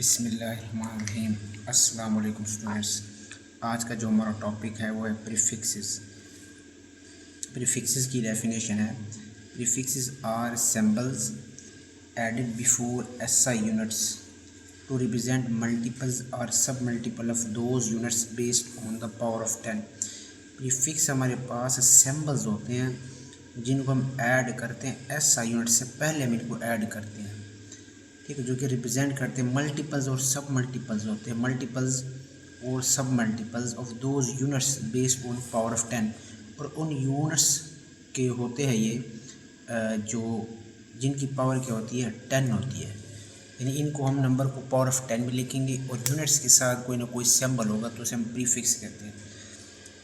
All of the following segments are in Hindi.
बिस्मिल्लाहिर्रहमानिर्रहीम। अस्सलाम वालेकुम स्टूडेंट्स। आज का जो हमारा टॉपिक है वो है प्रीफिक्सेस। प्रीफिक्सेस की डेफिनेशन है, prefixes are symbols added before SI units to represent multiples और sub multiple of those units based on the power of 10। Prefix हमारे पास सिंबल्स होते हैं जिनको हम ऐड करते हैं एसआई यूनिट से पहले हम इनको ऐड करते हैं, ठीक है, जो कि रिप्रेजेंट करते हैं मल्टीपल्स और सब मल्टीपल्स होते हैं, मल्टीपल्स और सब multiples of those units based on power of 10। और उन यूनिट्स के होते हैं ये जो जिनकी पावर क्या होती है 10 होती है, यानी इनको हम नंबर को पावर ऑफ 10 में लिखेंगे और यूनिट्स के साथ कोई ना कोई सिंबल होगा तो उसे हम प्रीफिक्स कहते हैं।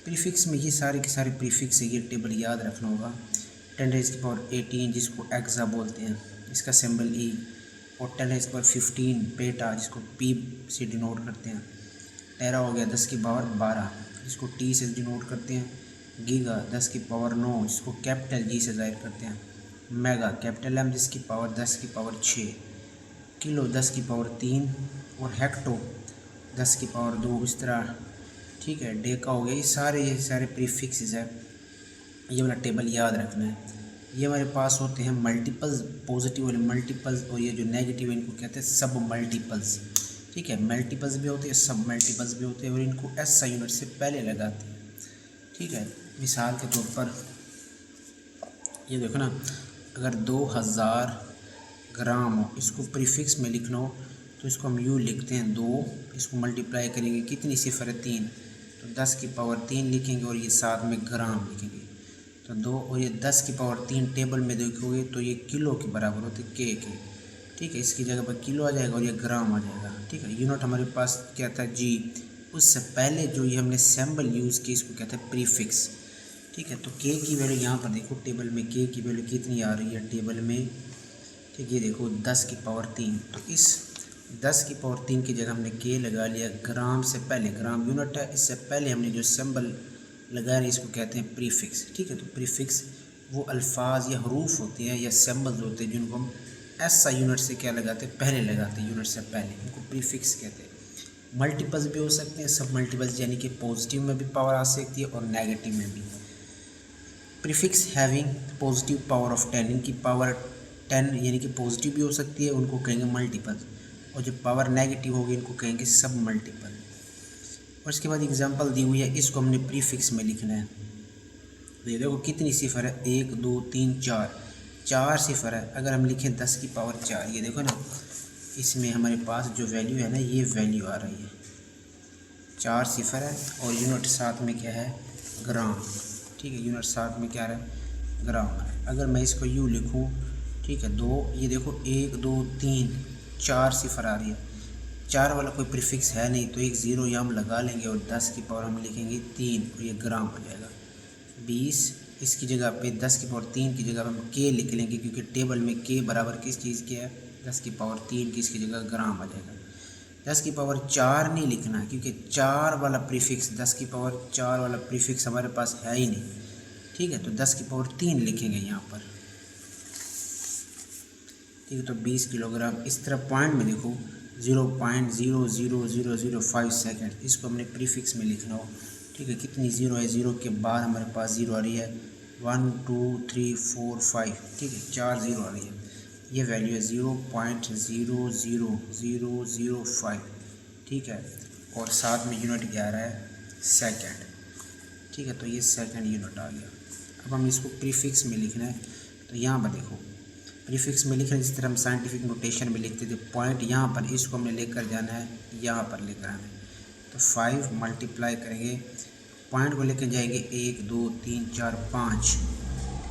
प्रीफिक्स में ये सारे के सारे प्रीफिक्स है, ये टेबल याद रखना होगा। 10⁻18 जिसको एक्सा बोलते हैं, इसका सिंबल ई, और 10⁻15 पेटा जिसको पी से डिनोट करते हैं। टेरा हो गया 10 की पावर 12 जिसको टी से डिनोट करते हैं। गीगा 10 की पावर 9 जिसको कैपिटल जी से जाहिर करते हैं। मेगा कैपिटल एम जिसकी पावर 10 की पावर 6। किलो 10 की पावर 3 और हेक्टो 10 की पावर 2, इस तरह, ठीक है। डेका हो गया। ये सारे प्रीफिक्सेस है, ये वाला टेबल याद रखना है। ये हमारे पास होते हैं मल्टीपल्स, पॉजिटिव वाले मल्टीपल्स, और ये जो नेगेटिव है इनको कहते हैं सब मल्टीपल्स, ठीक है। मल्टीपल्स भी होते हैं, सब मल्टीपल्स भी होते हैं, और इनको एसआई यूनिट से पहले लगाते हैं, ठीक है। मिसाल के तौर पर ये देखो ना, अगर 2000 ग्राम हो, इसको प्रीफिक्स में लिखना हो तो इसको हम यूँ लिखते हैं 2, इसको मल्टीप्लाई करेंगे, कितनी सिफर है 3, तो 10 की पावर 3 लिखेंगे और ये साथ में ग्राम लिखेंगे, तो 2 और ये 10 की पावर 3 टेबल में देखोगे तो ये किलो के बराबर होते के, ठीक है। इसकी जगह पर किलो आ जाएगा और ये ग्राम आ जाएगा, ठीक है। यूनिट हमारे पास क्या था जी, उससे पहले जो ये हमने सिंबल यूज़ किया इसको कहते हैं प्रीफिक्स, ठीक है। तो के की वैल्यू यहाँ पर देखो, टेबल में के की वैल्यू कितनी आ रही है टेबल में, ठीक, ये देखो 10 की पावर 3, तो इस 10 की पावर 3 की जगह हमने के लगा लिया। ग्राम से पहले, ग्राम यूनिट है, इससे पहले हमने जो सिंबल लगा रहे इसको कहते हैं प्रीफिक्स, ठीक है। तो प्रीफिक्स वो अल्फाज या हरूफ होते हैं या सिंबल्स होते हैं जिनको हम ऐसा यूनिट से क्या लगाते हैं, पहले लगाते हैं, यूनिट से पहले, इनको प्रीफिक्स कहते हैं। मल्टीपल्स भी हो सकते हैं, सब मल्टीपल्स, यानी कि पॉजिटिव में भी पावर आ सकती है और नेगेटिव में भी। Prefix having positive power of 10, इनकी पावर 10 यानी कि पॉजिटिव भी हो सकती है, उनको कहेंगे मल्टीपल, और जो पावर नेगेटिव होगी इनको कहेंगे सब मल्टीपल। और इसके बाद एग्जांपल दी हुई है, इसको हमने प्रीफिक्स में लिखना है। तो ये देखो कितनी सिफर है, 1 2 3 4, 4 सिफर है। अगर हम लिखें 10 की पावर 4, ये देखो ना, इसमें हमारे पास जो वैल्यू है ना, ये वैल्यू आ रही है, 4 सिफर है, और यूनिट साथ में क्या है, ग्राम, ठीक है। यूनिट साथ में क्या है, ग्राम है। अगर मैं इसको यूँ लिखूँ, ठीक है, 2, ये देखो 1 2 3 4 सिफर आ रही है, 4 वाला कोई प्रीफिक्स है नहीं, तो एक ज़ीरो यहाँ हम लगा लेंगे और 10 की पावर हम लिखेंगे 3 और ये ग्राम हो जाएगा 20। इसकी जगह पे 10 की पावर 3 की जगह हम के लिख लेंगे, क्योंकि टेबल में के बराबर किस चीज़ के है, 10 की पावर 3 की, इसकी जगह ग्राम आ जाएगा। 10 की पावर 4 नहीं लिखना, क्योंकि 4 वाला प्रीफिक्स, 10 की पावर 4 वाला प्रीफिक्स हमारे पास है ही नहीं, ठीक है। तो 10 की पावर 3 लिखेंगे यहाँ पर, ठीक है। तो 20 किलोग्राम, इस तरह पॉइंट में देखो 0.00005 सेकेंड, इसको हमने प्रीफिक्स में लिखना हो, ठीक है। कितनी ज़ीरो है, ज़ीरो के बाद हमारे पास ज़ीरो आ रही है 1 2 3 4 5, ठीक है, 4 ज़ीरो आ रही है। ये वैल्यू है 0.00005, ठीक है। और साथ में यूनिट क्या आ रहा है, सेकेंड, ठीक है। तो ये सेकेंड यूनिट आ गया। अब हम इसको प्रीफिक्स में लिखना है, तो यहाँ पर देखो प्रीफिक्स में लिखना, जिस तरह हम साइंटिफिक नोटेशन में लिखते थे, पॉइंट यहाँ पर, इसको हमने लेकर जाना है, यहाँ पर लेकर आना है। तो 5 मल्टीप्लाई करेंगे, पॉइंट को लेकर जाएंगे 1 2 3 4 5,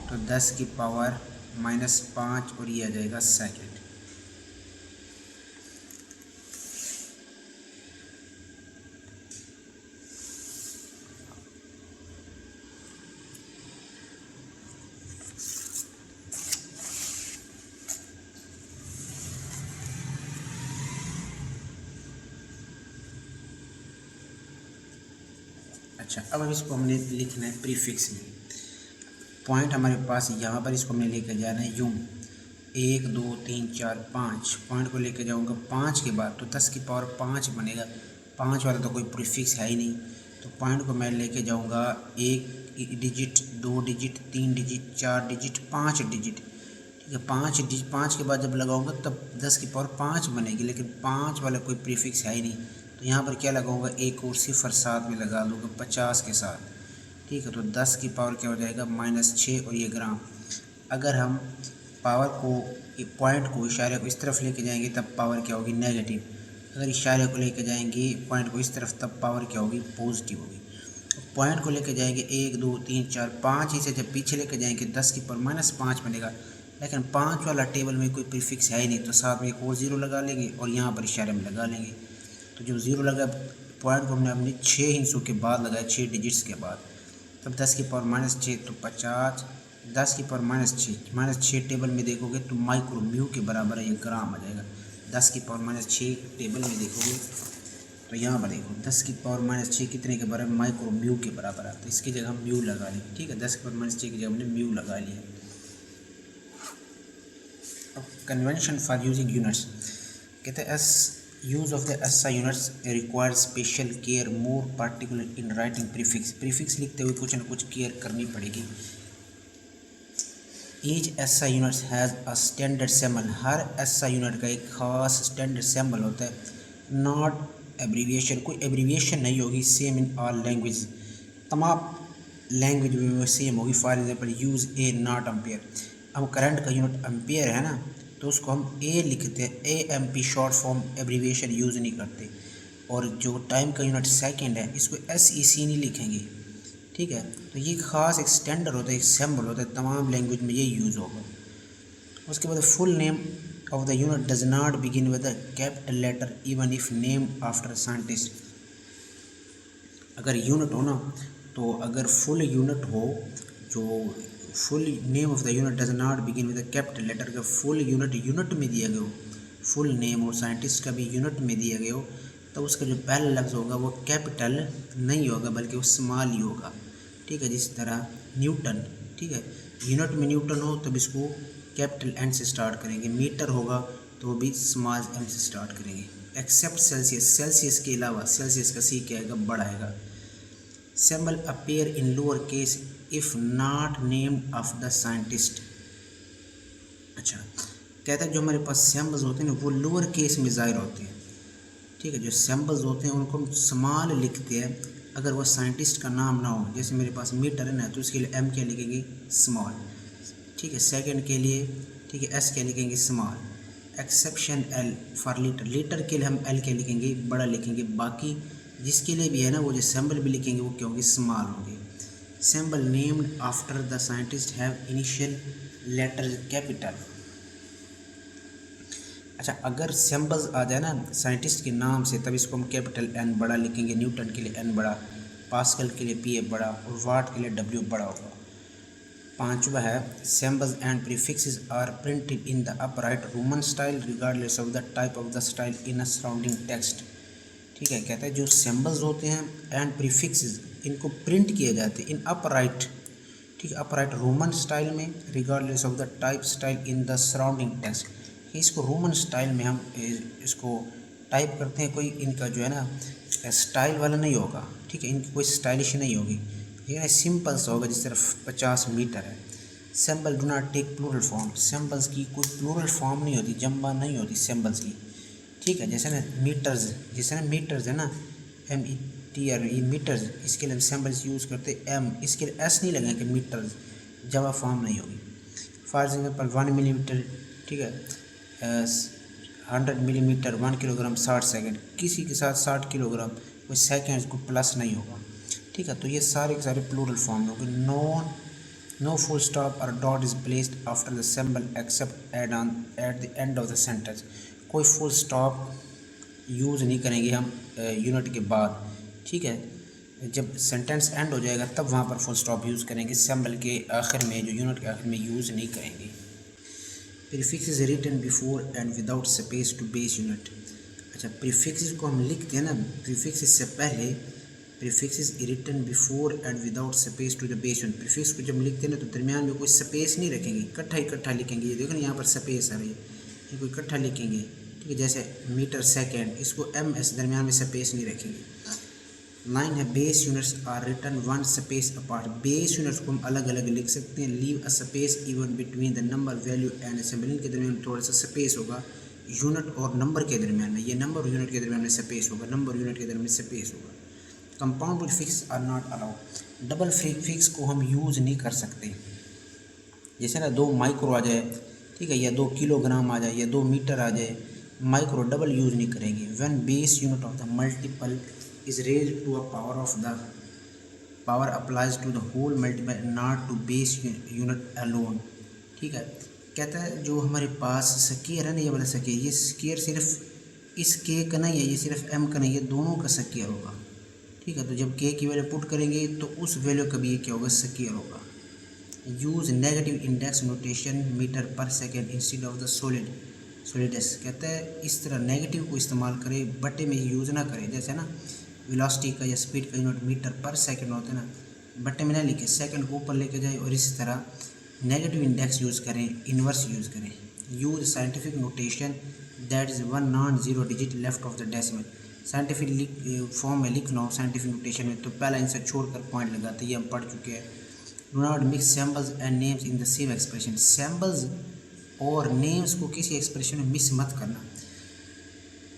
तो 10 की पावर -5 और ये आ जाएगा सेकेंड। अच्छा, अब इसको हमने लिखना है प्रीफिक्स में। पॉइंट हमारे पास यहाँ पर, इसको हमने लेकर जाना है यूँ, 1 2 3 4 5 पॉइंट को लेके जाऊंगा 5 के बाद तो 10 की पावर 5 बनेगा। 5 वाला तो कोई प्रीफिक्स है ही नहीं, तो पॉइंट को मैं लेके जाऊंगा 1 digit, 2 digit, 3 digit, 4 digit, 5 digit. ठीक है, 5 के बाद जब लगाऊंगा तब 10 की पावर 5 बनेगी, लेकिन 5 वाला कोई प्रीफिक्स है ही नहीं, तो यहाँ पर क्या लगाऊंगा, एक और सिफर साथ में लगा दूंगा 50 के साथ। ठीक है, तो 10 की पावर क्या हो जाएगा -6 और ये ग्राम। अगर हम पावर को, पॉइंट को, इशारे को इस तरफ लेके जाएंगे तब पावर क्या होगी, नेगेटिव। अगर इशारे को लेके जाएंगे पॉइंट को इस तरफ तब पावर क्या होगी, पॉजिटिव होगी। पॉइंट को लेके जाएंगे 1 2 3 4 5 ही से जब पीछे लेके जाएंगे 10 की पावर -5 बनेगा, लेकिन 5 वाला टेबल में कोई प्रीफिक्स है ही नहीं, तो साथ में एक और ज़ीरो लगा लेंगे और यहाँ पर इशारे में लगा लेंगे। तो जो ज़ीरो लगा पॉइंट को हमने अपने 6 हिस्सों के बाद लगाया, 6 डिजिट्स के बाद, तब 10 की पावर -6 तो 50, 10 की पावर -6 टेबल में देखोगे तो माइक्रो म्यू के बराबर है, ये ग्राम आ जाएगा। 10 की पावर -6 टेबल में देखोगे तो यहाँ पर देखो 10 की पावर -6 कितने के बराबर, माइक्रो म्यू के बराबर है, तो इसकी जगह हम म्यू लगा लें। ठीक है, 10 की पावर -6 की जगह हमने म्यू लगा लिया। अब कन्वेंशन फॉर यूजिंग यूनिट्स, कहते हैं use of the SI units require special care, more particular in writing prefix लिखते हुए कुछ न कुछ केयर करनी पड़ेगी। Each SI units has a standard symbol, her SI unit का एक खास स्टैंडर्ड सिंबल होता है। नॉट एब्रीविएशन, कोई एब्रीविएशन नहीं होगी। सेम इन ऑल लैंग्वेज, तमाम लैंग्वेज में वो सेम होगी। For example use A not ampere, अब करंट का यूनिट एम्पेयर है ना, तो उसको हम ए लिखते हैं, AMP short form, abbreviation use नहीं करते। और जो टाइम का यूनिट सेकंड है, इसको SEC नहीं लिखेंगे। ठीक है, तो ये खास एक स्टैंडर्ड होता है, एक सिंबल होता है, तमाम लैंग्वेज में ये यूज़ होगा। उसके बाद full name of the unit does not begin with the capital letter even if name after scientist. अगर यूनिट हो ना, तो अगर फुल यूनिट हो, जो full name of the unit does not begin with the capital letter, अगर फुल यूनिट में दिया गया हो, फुल नेम और साइंटिस्ट का भी यूनिट में दिया गया हो, तो उसका जो पहला लफ्ज़ होगा वो कैपिटल नहीं होगा, बल्कि वो स्मॉल ही होगा। ठीक है, जिस तरह न्यूटन, ठीक है, यूनिट में न्यूटन हो तब इसको कैपिटल N से स्टार्ट करेंगे, मीटर होगा तो वो भी स्मॉल m से स्टार्ट करेंगे। एक्सेप्ट सेल्सियस, सेल्सियस के अलावा, सेल्सियस का सी क्या आएगा, बड़ा आएगा। Symbol appear in lower case if not named of the scientist. अच्छा, कहता है जो हमारे पास सिंबल्स होते हैं ना, वो लोअर केस में ज़ाहिर होते हैं। ठीक है, जो सिंबल्स होते हैं उनको हम स्मॉल लिखते हैं अगर वो साइंटिस्ट का नाम ना हो। जैसे मेरे पास मीटर है ना, तो उसके लिए M क्या लिखेंगे, स्मॉल। ठीक है, सेकंड के लिए, ठीक है, S क्या लिखेंगे, small. Exception L for litre, litre के लिए हम L क्या लिखेंगे, बड़ा लिखेंगे। बाकी जिसके लिए भी है ना, वो जो सिंबल भी लिखेंगे वो क्या होंगे, स्मॉल होंगे। Symbol named after the scientist have initial letter capital. अच्छा, अगर सिंबल्स आ जाए ना साइंटिस्ट के नाम से, तब इसको हम कैपिटल N बड़ा लिखेंगे। न्यूटन के लिए N बड़ा, पास्कल के लिए PA बड़ा और वाट के लिए W बड़ा होगा। पांचवा है symbols and prefixes are printed in the upright roman style regardless of the type of the style in a surrounding text. ठीक है, कहता है जो सिंबल्स होते हैं एंड प्रीफिक्सेस, इनको प्रिंट किए जाते हैं इन अपराइट, ठीक है, अपराइट रोमन स्टाइल में, regardless of the type style in the surrounding text. इसको रोमन स्टाइल में हम इसको टाइप करते हैं, कोई इनका जो है ना स्टाइल वाला नहीं होगा। ठीक है, इनकी कोई स्टाइलिश नहीं होगी, ये सिंपल सा होगा, जिस तरफ 50 मीटर है। Symbol do not take plural form, symbols की कोई प्लूरल फॉर्म नहीं होती, जम्बा नहीं होती सिंबल्स की। ठीक है, जैसे ना मीटर्स, जैसे ना मीटर्स है ना, METR, ये मीटर्स, इसके लिए हम सिंबल्स यूज़ करते M, इसके लिए S नहीं लगेंगे, मीटर्स जवा फॉर्म नहीं होगी। फॉर एग्जाम्पल 1 मिलीमीटर, ठीक है, 100 मिलीमीटर, 1 किलोग्राम 60 सेकंड, किसी के साथ 60 किलोग्राम, कोई सेकेंड को प्लस नहीं होगा। ठीक है, तो ये सारे के सारे प्लूरल फॉर्म होंगे। नो फुल स्टॉप और dot is placed after the symbol accept at the end of the sentence, कोई फुल स्टॉप यूज़ नहीं करेंगे हम यूनिट के बाद। ठीक है, जब सेंटेंस एंड हो जाएगा तब वहाँ पर फुल स्टॉप यूज़ करेंगे, सिंबल के आखिर में, जो यूनिट के आखिर में यूज़ नहीं करेंगे। Prefix written before and without space to base unit. अच्छा, प्रीफिक्स को हम लिखते हैं ना, प्रीफिक्स से पहले prefix is written before and without space to the base unit. Prefix को जब लिखते हैं ना तो दरमियान में कोई स्पेस नहीं रखेंगे, इकट्ठा लिखेंगे। ये देखो ना यहाँ पर स्पेस आ रही है, ये कोई इकट्ठा लिखेंगे, ठीक है। जैसे मीटर सेकेंड, इसको MS दरमियान में स्पेस नहीं रखेंगे। लाइन है base units are written one space apart. Base units को हम अलग अलग लिख सकते हैं। Leave a space even between the number value and symbol. इनके दरमियान थोड़ा सा स्पेस होगा, यूनिट और नंबर के दरमियान में। ये नंबर और यूनिट के दरमियान में स्पेस होगा, नंबर यूनिट के दरमियान स्पेस होगा। Compound prefix are not allowed. Double prefix को हम यूज़ नहीं कर सकते। जैसे ना 2 माइक्रो आ जाए, ठीक है, या 2 किलोग्राम आ जाए, या 2 मीटर आ जाए, माइक्रो डबल यूज़ नहीं करेंगे। When base unit of the multiple is raised to a power of the power applies to the whole multiple not to base unit alone, ठीक है। कहता है जो हमारे पास स्क्वायर है ना, ये वाला स्क्वायर, ये स्क्वायर सिर्फ इस के का नहीं है, ये सिर्फ m का नहीं, ये दोनों का स्क्वायर होगा, ठीक है। तो जब k की वैल्यू पुट करेंगे तो उस वैल्यू का भी ये क्या होगा, स्क्वायर होगा। Use negative index notation metre per second instead of the solidus. कहता है इस तरह नेगेटिव को इस्तेमाल करें, बटे में यूज़ ना करें। जैसे ना वेलोसिटी का या स्पीड का यूनिट मीटर पर सेकेंड होता है ना, बटे में ना लिखे, सेकेंड को ऊपर लेके जाए। और इसी तरह नेगेटिव इंडेक्स यूज़ करें, इन्वर्स यूज़ करें। Use scientific notation that is 1 non 0 digit left of the decimal. Scientific form में लिखना हो साइंटिफिक नोटेशन में तो पहला आंसर छोड़कर पॉइंट लगाते, ये हम पढ़ चुके हैं। Do not mix symbols and names in the same expression. Symbols और नेम्स को किसी एक्सप्रेशन में मिस मत करना।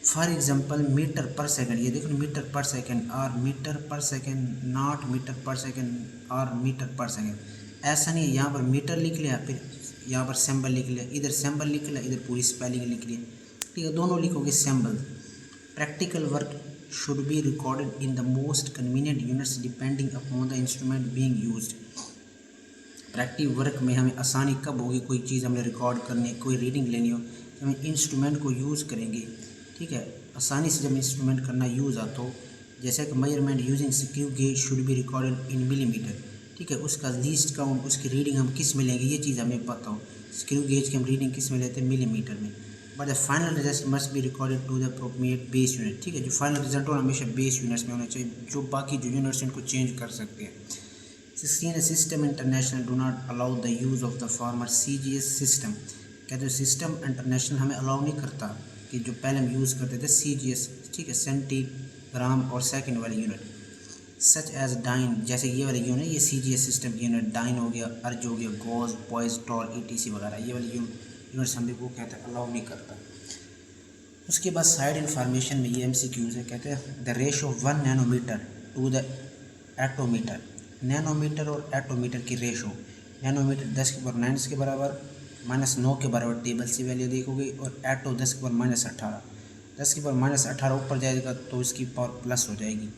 फॉर एग्जांपल मीटर पर सेकंड, ये देखो मीटर पर सेकंड और मीटर पर सेकंड, नॉट मीटर पर सेकंड और मीटर पर सेकंड। ऐसा नहीं है, यहाँ पर मीटर लिख लिया, फिर यहाँ पर सैम्बल लिख लिया, इधर सैम्बल लिख लिया, इधर पूरी स्पेलिंग लिख लिया, ठीक है, दोनों लिखोगे sample. Practical work should be recorded in the most convenient units depending upon the instrument being used. Practice work में हमें आसानी कब होगी, कोई चीज़ हमने रिकॉर्ड करनी, कोई रीडिंग लेनी हो तो हम इंस्ट्रूमेंट को यूज़ करेंगे, ठीक है। आसानी से जब इंस्ट्रूमेंट करना यूज़ आता हो, जैसे कि measurement using screw gauge should be recorded in millimetre, ठीक है। उसका लीस्ट काउंट, उसकी रीडिंग हम किस में लेंगे, ये चीज़ हमें पता हो। स्क्रू गेज की हम रीडिंग किस में लेते हैं, मिलीमीटर में। But the final result must be recorded to the appropriate base unit, ठीक है। जो फाइनल रिजल्ट हो हमेशा बेस यूनिट्स में होना चाहिए, जो बाकी जो यूनिट्स इनको चेंज कर सकते हैं। 16 system international do not allow the use of the former CGS system. कहते हैं सिस्टम इंटरनेशनल हमें अलाउ नहीं करता कि जो पहले हम यूज़ करते थे CGS, ठीक है, सेंटीग्राम और सेकंड वाली यूनिट। सच एज डाइन, जैसे ये वाली यूनिट, ये CGS सिस्टम की यूनिट, डाइन हो गया, अर्ज हो गया, गोज, पॉइज, टॉल, ETC वगैरह, ये वाली यूनिट्स हमें वो कहते हैं अलाउ नहीं करता। उसके बाद साइड इन्फॉर्मेशन में ये MCQs है। कहते हैं the ratio 1 nanometre to the attometre. Nanometre और एटोमीटर की रेशो, नैनोमीटर 10⁻⁹ के बराबर, -9 के बराबर टेबल से वैल्यू देखोगे, और एटो 10⁻−18, 10⁻−18 ऊपर जाएगा तो इसकी पावर प्लस हो जाएगी,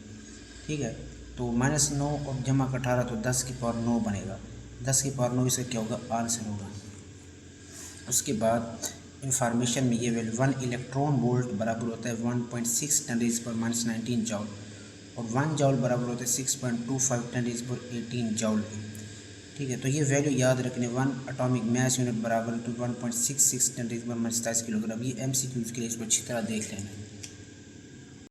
ठीक है। तो -9 और जमा 18 तो 10⁻9 बनेगा, 10⁻9 इसका क्या होगा, आंसर होगा। उसके बाद इंफॉर्मेशन में ये वैल्यू 1 इलेक्ट्रॉन वोल्ट बराबर होता है 1.6 10⁻19 जॉल, और 1 जॉल बराबर होता है 6.25 10⁻18 जॉल, ठीक है। तो ये वैल्यू याद रखने, 1 एटॉमिक मास यूनिट बराबर टू 1.66 10⁻27 किलोग्राम। ये MCQs के लिए इसको अच्छी तरह देख लेना है।